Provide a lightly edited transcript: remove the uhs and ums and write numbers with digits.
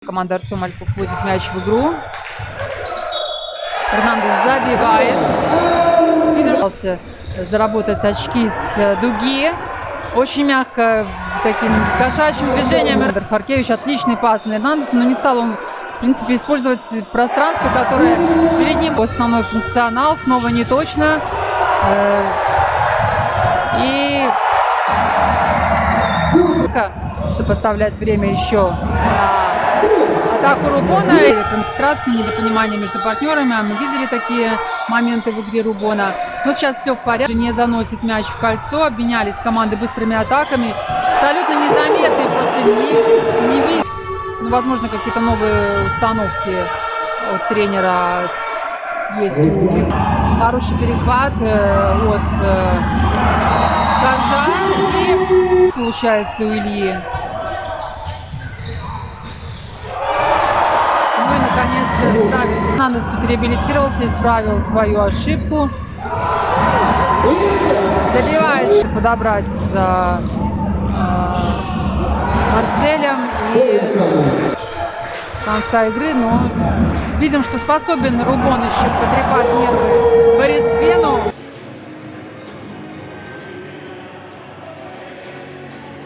Команда Артем Альков вводит мяч в игру. Эрнандес забивает. Видел, заработать очки с дуги. Очень мягко, таким кошачьим движением. Харкевич отличный пас на Эрнандеса, но не стал он, в принципе, использовать пространство, которое перед ним. Основной функционал снова не точно. И чтобы поставлять время еще на атаку Рубона. Концентрация, недопонимание между партнерами. А мы видели такие моменты в игре Рубона. Но сейчас все в порядке. Не заносит мяч в кольцо. Обменялись команды быстрыми атаками. Абсолютно незаметные, просто не видно. Ну, возможно, какие-то новые установки от тренера есть. Хороший перехват от Коржа. И получается у Ильи. Ну и наконец-то Эрнандес тут реабилитировался, исправил свою ошибку. Забивает, чтобы подобрать за Марселем и конца игры, но видим, что способен Рубон еще потрепать